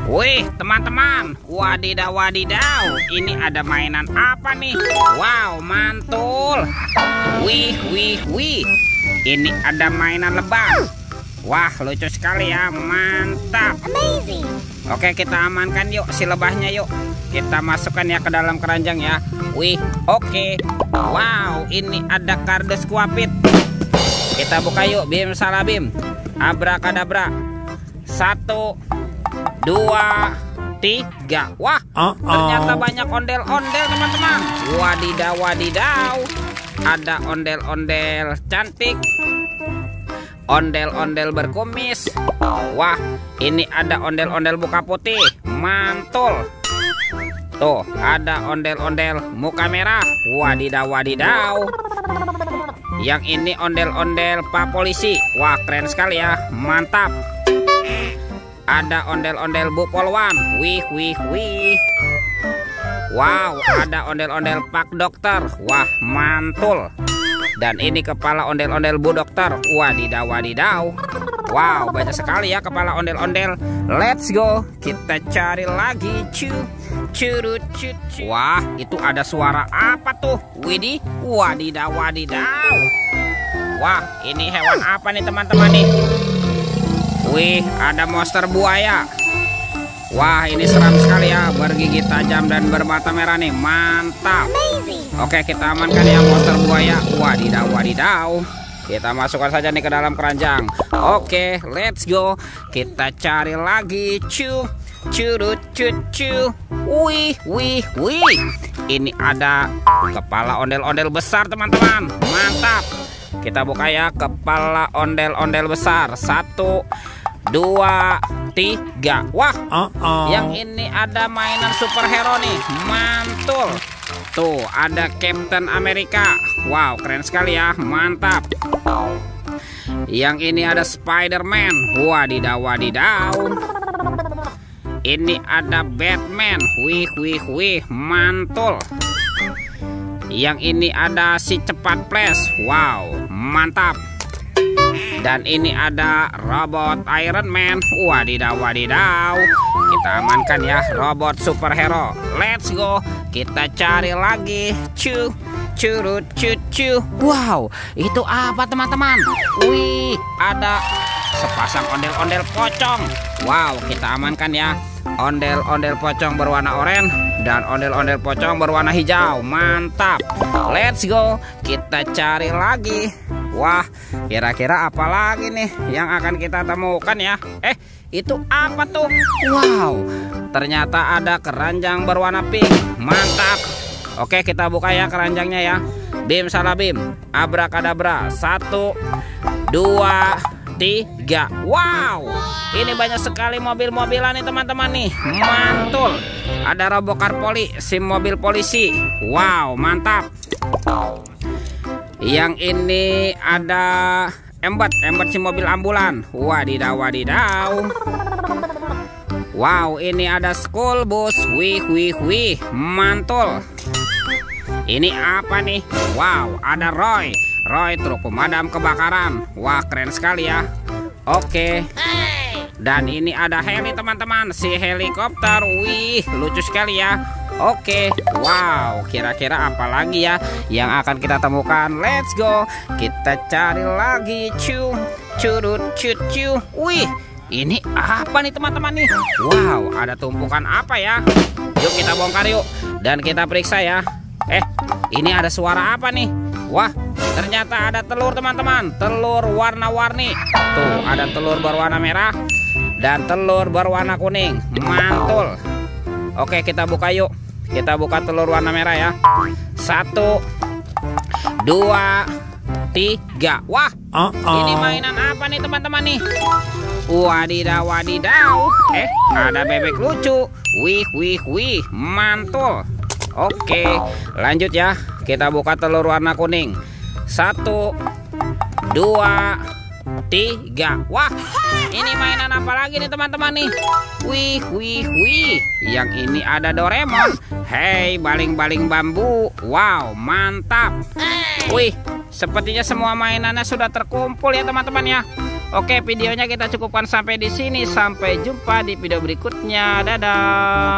Wih, teman-teman, wadidaw wadidaw, ini ada mainan apa nih? Wow, mantul. Wih, ini ada mainan lebah. Wah, lucu sekali ya, mantap. Amazing. Oke, kita amankan yuk si lebahnya yuk. Kita masukkan ya ke dalam keranjang ya. Wih, oke. Wow, ini ada kardus kuapit. Kita buka yuk, bim salah bim. Abrakadabra. 1, 2, 3. Wah, ternyata banyak ondel-ondel teman-teman. Wadidaw wadidaw. Ada ondel-ondel cantik, ondel-ondel berkumis. Wah, ini ada ondel-ondel muka putih, mantul. Tuh, ada ondel-ondel muka merah. Wadidaw wadidaw. Yang ini ondel-ondel Pak Polisi. Wah, keren sekali ya, mantap. Ada ondel-ondel Bu Polwan. Wih. Wow, ada ondel-ondel Pak Dokter. Wah, mantul. Dan ini kepala ondel-ondel Bu Dokter. Wadidaw wadidaw. Wow, banyak sekali ya kepala ondel-ondel. Let's go. Kita cari lagi. Wah, itu ada suara apa tuh? Widih, wadidaw wadidaw. Wah, ini hewan apa nih teman-teman nih? Wih, ada monster buaya. Wah, ini seram sekali ya, bergigi tajam dan bermata merah nih, mantap. Oke, kita amankan ya monster buaya. Wadidaw wadidaw. Kita masukkan saja nih ke dalam keranjang. Oke, let's go. Kita cari lagi. Wih. Ini ada kepala ondel-ondel besar teman-teman, mantap. Kita buka ya kepala ondel-ondel besar. 1, 2, 3. Wah, yang ini ada mainan superhero nih, mantul. Tuh, ada Captain America. Wow, keren sekali ya, mantap. Yang ini ada Spider-Man. Wadidaw wadidaw. Ini ada Batman. Wih, mantul. Yang ini ada si cepat flash. Wow, mantap. Dan ini ada robot Iron Man. Wadidaw wadidaw. Kita amankan ya robot superhero. Let's go. Kita cari lagi. Wow, itu apa teman-teman? Wih, ada sepasang ondel-ondel pocong. Wow, kita amankan ya. Ondel-ondel pocong berwarna oranye dan ondel-ondel pocong berwarna hijau. Mantap. Let's go. Kita cari lagi. Wah, kira-kira apa lagi nih yang akan kita temukan ya? Itu apa tuh? Wow, ternyata ada keranjang berwarna pink. Mantap. Oke, kita buka ya keranjangnya ya. Bim salah bim. Abrakadabra. 1, 2, 3. Wow, ini banyak sekali mobil-mobilan nih teman-teman nih, mantul. Ada Robokar Poli, SIM mobil polisi. Wow, mantap. Yang ini ada embat SIM mobil ambulan. Wadidaw wadidaw. Wow, ini ada school bus. Wih, mantul. Ini apa nih? Wow, ada Roy truk pemadam kebakaran. Wah, keren sekali ya. Oke. Dan ini ada heli teman-teman, si helikopter. Wih, lucu sekali ya. Oke. Wow, kira-kira apa lagi ya yang akan kita temukan? Let's go. Kita cari lagi. Wih, ini apa nih teman-teman nih? Wow, ada tumpukan apa ya? Yuk kita bongkar yuk dan kita periksa ya. Ini ada suara apa nih? Wah, ternyata ada telur teman-teman. Telur warna-warni. Tuh, ada telur berwarna merah dan telur berwarna kuning. Mantul. Oke, kita buka yuk. Kita buka telur warna merah ya. 1, 2, 3. Wah, ini mainan apa nih teman-teman nih? Wadidaw wadidaw. Ada bebek lucu. Wih, mantul. Oke, lanjut ya. Kita buka telur warna kuning. 1, 2, 3. Wah, ini mainan apa lagi nih teman-teman nih? Wih. Yang ini ada Doraemon. Hey, baling-baling bambu. Wow, mantap. Wih, sepertinya semua mainannya sudah terkumpul ya teman-teman ya. Oke, videonya kita cukupkan sampai di sini. Sampai jumpa di video berikutnya. Dadah.